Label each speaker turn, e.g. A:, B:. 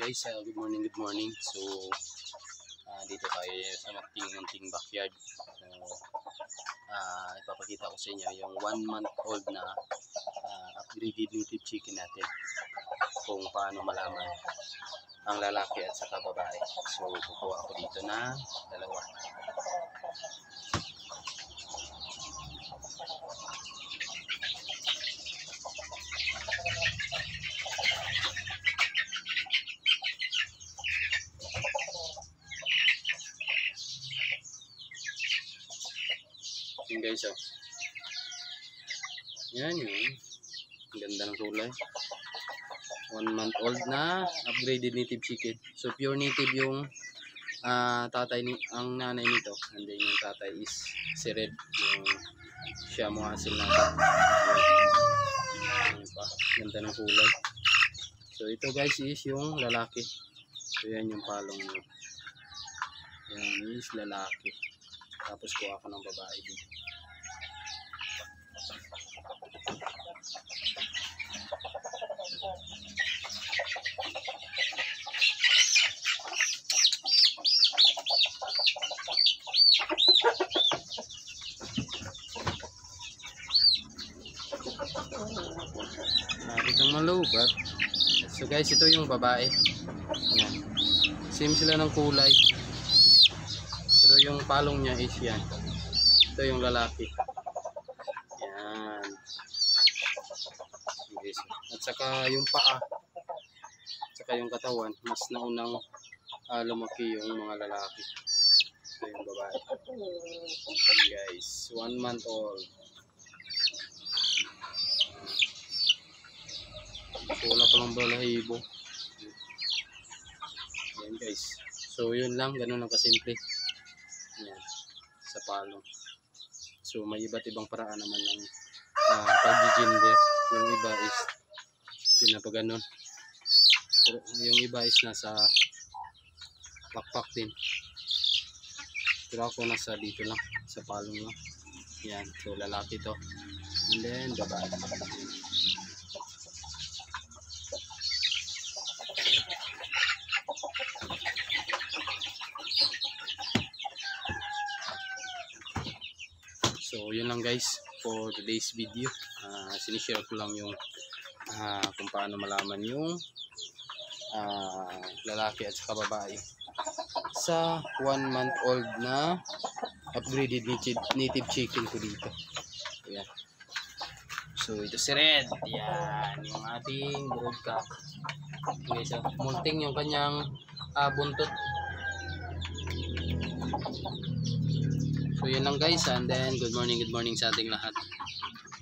A: guys, good morning. So dito tayo sa munting backyard. So ipapakita ko sa inyo yung 1 month old na upgraded native chicken natin, kung paano malaman ang lalaki at saka babae. So kukuha ako dito na dalawa. Yan guys, oh. Yan yun. Ganda ng kulay. 1 month old na upgraded native chicken. So pure native yung ang nanay nito. And then yung tatay is si Red, yung siya mo asil na. Yan pa. Ganda ng kulay. So ito guys is yung lalaki. So yan yung palong nyo. Yan is lalaki. Tapos kuha ko ng babae dito. Nakikang malubat. So guys, ito yung babae. Ayan. Same sila ng kulay. Pero yung palong niya is yan. Ito yung lalaki. Yan. Okay, so. At saka yung paa. At saka yung katawan. Mas naunang lumaki yung mga lalaki. Ito yung babae. Guys, 1 month old. So wala pa lang balahibo. Yan guys. So yun lang, ganun lang kasimple. Yan, sa palong. So may iba't ibang paraan naman ng pag-gender. Yung iba is pinapaganon. Pero yung iba is nasa pakpak din. Pero ako nasa dito lang, sa palong lang. Yan, so lalaki to. And then babae. So yun lang guys for today's video. Sinishare ko lang yung kung paano malaman yung lalaki at saka babae sa 1 month old na upgraded native chicken ko dito. Ayan. So ito si Red. Yan yung ating broadcock. Okay, so multing yung kanyang buntot. So yun lang guys, and then good morning sa ating lahat.